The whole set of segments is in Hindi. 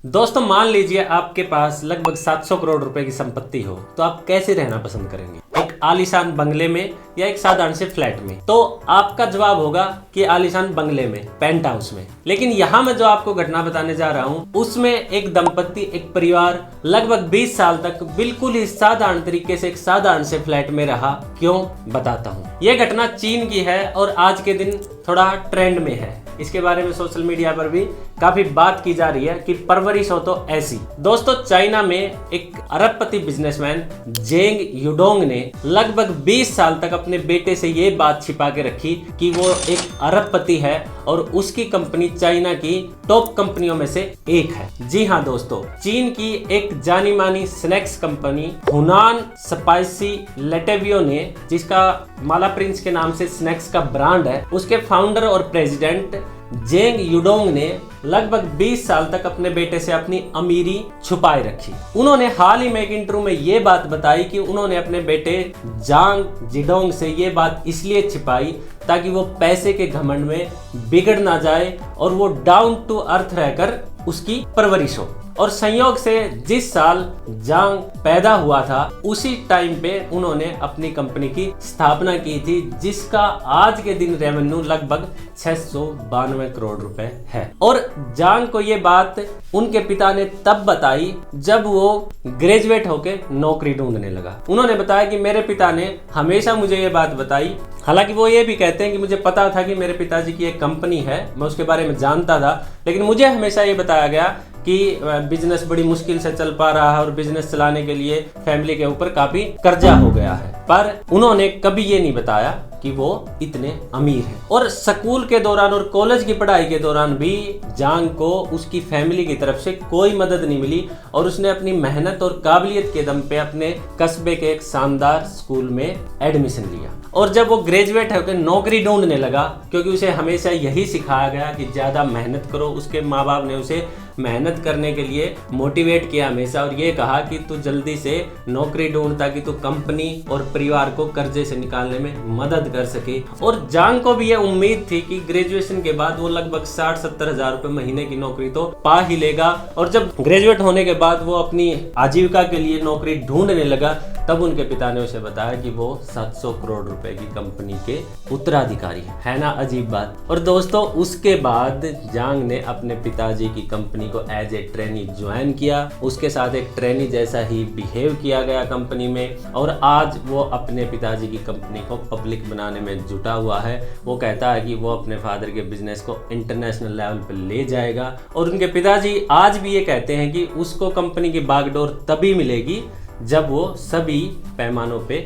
दोस्तों मान लीजिए आपके पास लगभग 700 करोड़ रुपए की संपत्ति हो, तो आप कैसे रहना पसंद करेंगे? एक आलीशान बंगले में या एक साधारण से फ्लैट में? तो आपका जवाब होगा कि आलीशान बंगले में, पेंट हाउस में। लेकिन यहाँ मैं जो आपको घटना बताने जा रहा हूँ उसमें एक दंपत्ति, एक परिवार लगभग 20 साल तक बिल्कुल ही साधारण तरीके से एक साधारण से फ्लैट में रहा। क्यों, बताता हूँ। यह घटना चीन की है और आज के दिन थोड़ा ट्रेंड में है। इसके बारे में सोशल मीडिया पर भी काफी बात की जा रही है कि परवरिश हो तो ऐसी। दोस्तों, चाइना में एक अरबपति बिजनेसमैन जेंग युडोंग ने लगभग 20 साल तक अपने बेटे से ये बात छिपा के रखी कि वो एक अरबपति है और उसकी कंपनी चाइना की टॉप कंपनियों में से एक है। जी हाँ दोस्तों, चीन की एक जानी मानी स्नैक्स कंपनी हुनान स्पाइसी लेटेवियो ने, जिसका माला प्रिंस के नाम से स्नैक्स का ब्रांड है, उसके फाउंडर और प्रेसिडेंट जेंग युडोंग ने लगभग 20 साल तक अपने बेटे से अपनी अमीरी छुपाए रखी। उन्होंने हाल ही में एक इंटरव्यू में ये बात बताई कि उन्होंने अपने बेटे जांग जिडोंग से ये बात इसलिए छिपाई ताकि वो पैसे के घमंड में बिगड़ ना जाए और वो डाउन टू अर्थ रहकर उसकी परवरिश हो। और संयोग से जिस साल जांग पैदा हुआ था उसी टाइम पे उन्होंने अपनी कंपनी की स्थापना की थी, जिसका आज के दिन रेवेन्यू लगभग 692 करोड़ रुपए है। और जांग को ये बात उनके पिता ने तब बताई जब वो ग्रेजुएट होके नौकरी ढूंढने लगा। उन्होंने बताया कि मेरे पिता ने हमेशा मुझे ये बात बताई, हालांकि वो ये भी कहते हैं कि मुझे पता था कि मेरे पिताजी की एक कंपनी है, मैं उसके बारे में जानता था, लेकिन मुझे हमेशा ये बताया गया कि बिजनेस बड़ी मुश्किल से चल पा रहा है और बिजनेस चलाने के लिए फैमिली के ऊपर काफी कर्जा हो गया है। पर उन्होंने कभी ये नहीं बताया कि वो इतने अमीर हैं। और स्कूल के दौरान और कॉलेज की पढ़ाई के दौरान भी जांग को उसकी फैमिली की तरफ से कोई मदद नहीं मिली और उसने अपनी मेहनत और काबिलियत के दम पे अपने कस्बे के एक शानदार स्कूल में एडमिशन लिया। और जब वो ग्रेजुएट होकर नौकरी ढूंढने लगा, क्योंकि उसे हमेशा यही सिखाया गया कि ज्यादा मेहनत करो, उसके माँ बाप ने उसे मेहनत करने के लिए मोटिवेट किया हमेशा और ये कहा कि तू जल्दी से नौकरी ढूंढ ताकि तू कंपनी और परिवार को कर्जे से निकालने में मदद कर सके। और जांग को भी ये उम्मीद थी कि ग्रेजुएशन के बाद वो लगभग 60-70 हजार रुपए महीने की नौकरी तो पा ही लेगा। और जब ग्रेजुएट होने के बाद वो अपनी आजीविका के लिए नौकरी ढूंढने लगा, तब उनके पिता ने उसे बताया कि वो 700 करोड़ रुपए की कंपनी के उत्तराधिकारी है ना, अजीब बात। और दोस्तों, उसके बाद जांग ने अपने पिताजी की कंपनी को एज ए ट्रेनी ज्वाइन किया, उसके साथ एक ट्रेनी जैसा ही बिहेव किया गया कंपनी में, और आज वो अपने पिताजी की कंपनी को पब्लिक बनाने में जुटा हुआ है। वो कहता है कि वो अपने फादर के बिजनेस को इंटरनेशनल लेवल पर ले जाएगा। और उनके पिताजी आज भी ये कहते हैं कि उसको कंपनी की बागडोर तभी मिलेगी जब वो सभी पैमानों पे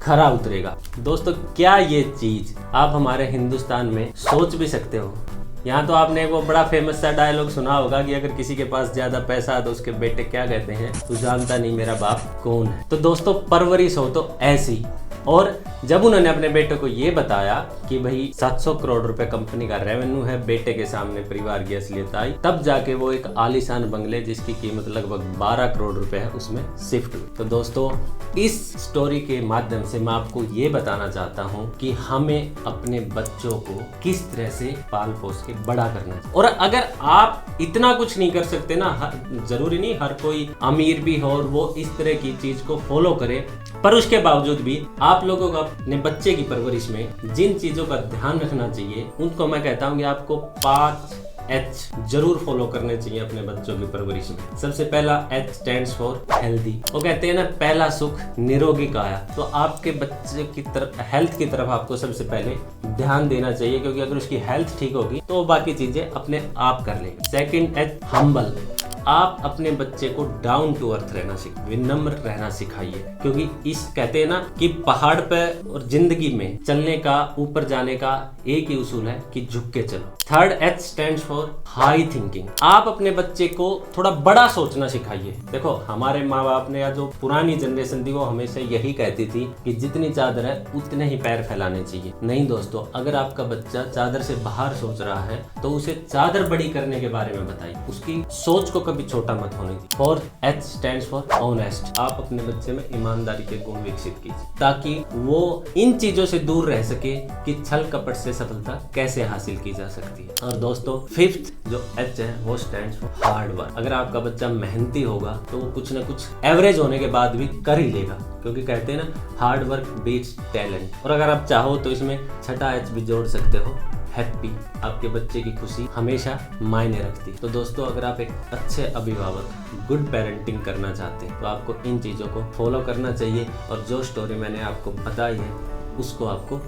खरा उतरेगा। दोस्तों, क्या ये चीज आप हमारे हिंदुस्तान में सोच भी सकते हो? यहाँ तो आपने वो बड़ा फेमस सा डायलॉग सुना होगा कि अगर किसी के पास ज्यादा पैसा है तो उसके बेटे क्या कहते हैं, तू जानता नहीं मेरा बाप कौन है। तो दोस्तों, परवरिश हो तो ऐसी। और जब उन्होंने अपने बेटे को ये बताया कि भाई 700 करोड़ रुपए कंपनी का रेवेन्यू है, बेटे के सामने परिवार की असलियत आई, तब जाके वो एक आलीशान बंगले जिसकी कीमत लगभग 12 करोड़ रुपए है उसमें शिफ्ट हुई। तो दोस्तों, इस स्टोरी के माध्यम से मैं आपको ये बताना चाहता हूँ कि हमें अपने बच्चों को किस तरह से पाल पोस के बड़ा करना है। और अगर आप इतना कुछ नहीं कर सकते ना, जरूरी नहीं हर कोई अमीर भी हो और वो इस तरह की चीज को फॉलो करे, पर उसके बावजूद भी आप लोगों को अपने बच्चे की परवरिश में जिन चीजों का ध्यान रखना चाहिए उनको मैं कहता हूँ कि आपको 5H जरूर फॉलो करने चाहिए अपने बच्चों की परवरिश में। सबसे पहला H स्टैंड्स फॉर हेल्दी। वो कहते हैं ना, पहला सुख निरोगी काया। तो आपके बच्चे की तरफ, हेल्थ की तरफ आपको सबसे पहले ध्यान देना चाहिए, क्योंकि अगर उसकी हेल्थ ठीक होगी तो बाकी चीजें अपने आप कर लेंगे। Second H humble. आप अपने बच्चे को डाउन टू अर्थ रहना विनम्र रहना सिखाइए, क्योंकि इस कहते हैं ना कि पहाड़ पर और जिंदगी में चलने का, ऊपर जाने का एक ही उसूल है कि झुक के चलो। Third H stands for high thinking. आप अपने बच्चे को थोड़ा बड़ा सोचना सिखाइए। देखो, हमारे माँ बाप ने या जो पुरानी जनरेशन थी वो हमेशा यही कहती थी कि जितनी चादर है उतने ही पैर फैलाने चाहिए। नहीं दोस्तों, अगर आपका बच्चा चादर से बाहर सोच रहा है तो उसे चादर बड़ी करने के बारे में बताइए, उसकी सोच को कभी छोटा मत होने दीजिए। और H स्टैंड्स फॉर ऑनेस्ट। आप अपने बच्चे में ईमानदारी के गुण विकसित कीजिए ताकि वो इन चीजों से दूर रह सके कि छल कपट से सफलता कैसे हासिल की जा सकती है। और दोस्तों फिफ्थ जो H है वो स्टैंड्स फॉर हार्ड वर्क। अगर आपका बच्चा मेहनती होगा तो वो कुछ ना कुछ एवरेज होने के बाद भी कर ही लेगा, क्योंकि कहते हैं ना हार्ड वर्क बीट्स टैलेंट। और अगर आप चाहो तो इसमें छठा H भी जोड़ सकते हो, हैप्पी। आपके बच्चे की खुशी हमेशा मायने रखती है। तो दोस्तों अगर आप एक अच्छे अभिभावक गुड पेरेंटिंग करना चाहते हैं तो आपको इन चीज़ों को फॉलो करना चाहिए। और जो स्टोरी मैंने आपको बताई है उसको आपको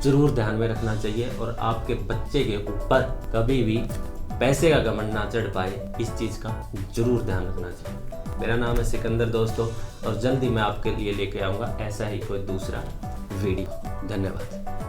ज़रूर ध्यान में रखना चाहिए और आपके बच्चे के ऊपर कभी भी पैसे का घमंड ना चढ़ पाए, इस चीज़ का जरूर ध्यान रखना चाहिए। मेरा नाम है सिकंदर दोस्तों, और जल्दी मैं आपके लिए लेके आऊँगा ऐसा ही कोई दूसरा वीडियो। धन्यवाद।